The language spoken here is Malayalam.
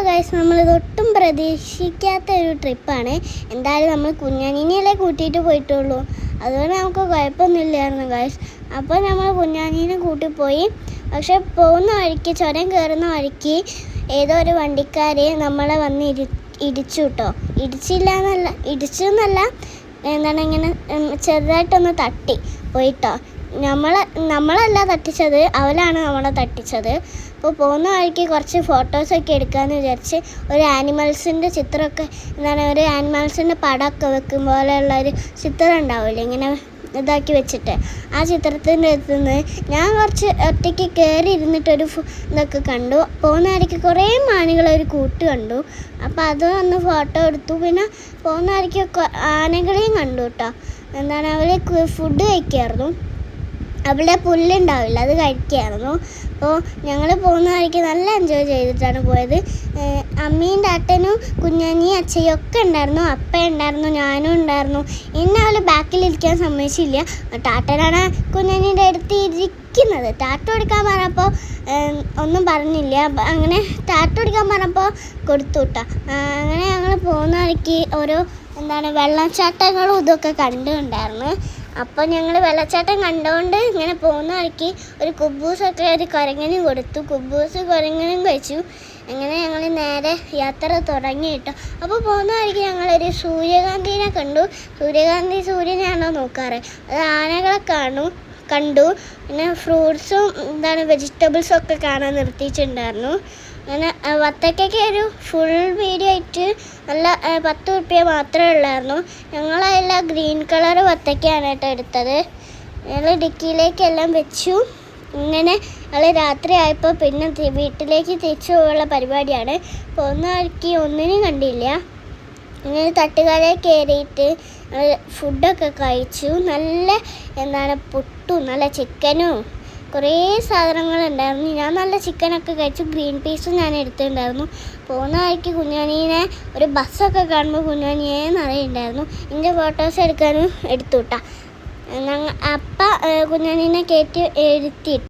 ഗൈസ്, നമ്മളിതൊട്ടും പ്രതീക്ഷിക്കാത്ത ഒരു ട്രിപ്പാണ്. എന്തായാലും നമ്മൾ കുഞ്ഞാനീനെയല്ലേ കൂട്ടിയിട്ട് പോയിട്ടുള്ളൂ, അതുകൊണ്ട് നമുക്ക് കുഴപ്പമൊന്നുമില്ലായിരുന്നു ഗൈസ്. അപ്പോൾ നമ്മൾ കുഞ്ഞാനീനെ കൂട്ടിപ്പോയി. പക്ഷെ പോകുന്ന വഴിക്ക്, ചുരം കയറുന്ന വഴിക്ക് ഏതോ ഒരു വണ്ടിക്കാർ നമ്മളെ വന്ന് ഇടിച്ചു കേട്ടോ. ഇടിച്ചു എന്നല്ല, എന്താണ് ഇങ്ങനെ ചെറുതായിട്ടൊന്ന് തട്ടി പോയിട്ടോ. നമ്മളല്ല തട്ടിച്ചത്, അവരാണ് നമ്മളെ തട്ടിച്ചത്. അപ്പോൾ പോകുന്ന വഴിക്ക് കുറച്ച് ഫോട്ടോസൊക്കെ എടുക്കാമെന്ന് വിചാരിച്ച് ഒരു ആനിമൽസിൻ്റെ ചിത്രമൊക്കെ, ഒരു ആനിമൽസിൻ്റെ പടമൊക്കെ വെക്കും പോലെയുള്ളൊരു ചിത്രം ഉണ്ടാവില്ലേ, ഇങ്ങനെ ഇതാക്കി വെച്ചിട്ട്, ആ ചിത്രത്തിൻ്റെ അടുത്ത് നിന്ന് ഞാൻ കുറച്ച് ഒറ്റയ്ക്ക് കയറി ഇരുന്നിട്ടൊരു ഇതൊക്കെ കണ്ടു. പോകുന്ന വഴിക്ക് കുറേ മാനുകളൊരു കൂട്ട് കണ്ടു. അപ്പോൾ അത് വന്ന് ഫോട്ടോ എടുത്തു. പിന്നെ പോകുന്ന വഴിക്ക് ആനകളെയും കണ്ടു കേട്ടോ. അവർ ഫുഡ് കഴിക്കായിരുന്നു. അവിടെ പുല്ലുണ്ടാവില്ല, അത് കഴിക്കായിരുന്നു. അപ്പോൾ ഞങ്ങൾ പോകുന്ന വഴിക്ക് നല്ല എൻജോയ് ചെയ്തിട്ടാണ് പോയത്. അമ്മയും ടാട്ടനും കുഞ്ഞാനിയും അച്ഛയും ഒക്കെ ഉണ്ടായിരുന്നു. അപ്പ ഉണ്ടായിരുന്നു, ഞാനും ഉണ്ടായിരുന്നു. എന്നെ അവൾ ബാക്കിലിരിക്കാൻ സമ്മതിച്ചില്ല. ടാട്ടനാണ് കുഞ്ഞാനീൻ്റെ അടുത്ത് ഇരിക്കുന്നത്. ടാറ്റ കൊടുക്കാൻ പറഞ്ഞപ്പോൾ ഒന്നും പറഞ്ഞില്ല. അങ്ങനെ ടാറ്റ കൊടുക്കാൻ പറഞ്ഞപ്പോൾ കൊടുത്തു കേട്ടോ. അങ്ങനെ ഞങ്ങൾ പോകുന്ന വഴിക്ക് ഓരോ വെള്ളച്ചാട്ടങ്ങളും ഇതൊക്കെ കണ്ടുണ്ടായിരുന്നു. അപ്പോൾ ഞങ്ങൾ വെള്ളച്ചാട്ടം കണ്ടുകൊണ്ട് ഇങ്ങനെ പോകുന്ന വഴിക്ക് ഒരു കുബൂസൊക്കെ ഒരു കുരങ്ങനും കൊടുത്തു. കുരങ്ങനും കഴിച്ചു. അങ്ങനെ ഞങ്ങൾ നേരെ യാത്ര തുടങ്ങി കേട്ടോ. അപ്പോൾ പോകുന്ന വഴിക്ക് ഞങ്ങളൊരു സൂര്യകാന്തിനെ കണ്ടു. സൂര്യനെയാണോ നോക്കാറ്, അത് ആനകളെ കണ്ടു. പിന്നെ ഫ്രൂട്ട്സും വെജിറ്റബിൾസും ഒക്കെ കാണാൻ നിർത്തിയിട്ടുണ്ടായിരുന്നു. അങ്ങനെ വത്തക്കയ്ക്ക് ഒരു ഫുൾ വീഡിയോ ആയിട്ട് നല്ല 10 റുപ്യ മാത്രമേ ഉള്ളായിരുന്നു. ഞങ്ങളതെല്ലാം ഗ്രീൻ കളർ വത്തക്കയാണ് കേട്ടോ എടുത്തത്. ഞങ്ങൾ ഡിക്കിയിലേക്കെല്ലാം വെച്ചു. ഇങ്ങനെ ഞങ്ങൾ രാത്രി ആയപ്പോൾ പിന്നെ വീട്ടിലേക്ക് തിരിച്ചു പോകാനുള്ള പരിപാടിയാണ്. പോകുന്ന വഴിക്ക് ഒന്നിനും കണ്ടില്ല. ഇങ്ങനെ തട്ടുകടയിൽ കയറിയിട്ട് ഫുഡൊക്കെ കഴിച്ചു. നല്ല പുട്ടും നല്ല ചിക്കനും കുറേ സാധനങ്ങളുണ്ടായിരുന്നു. ഞാൻ നല്ല ചിക്കനൊക്കെ കഴിച്ചു. ഗ്രീൻ പീസും ഞാൻ എടുത്തിട്ടുണ്ടായിരുന്നു. പോകുന്ന വഴിക്ക് കുഞ്ഞാനീനെ ഒരു ബസ്സൊക്കെ കാണുമ്പോൾ കുഞ്ഞാനിയെ നിറയുണ്ടായിരുന്നു. ഇതിൻ്റെ ഫോട്ടോസ് എടുക്കാനും എടുത്തു കേട്ടോ. അപ്പ കുഞ്ഞാനീനെ കയറ്റി ഇരുത്തി.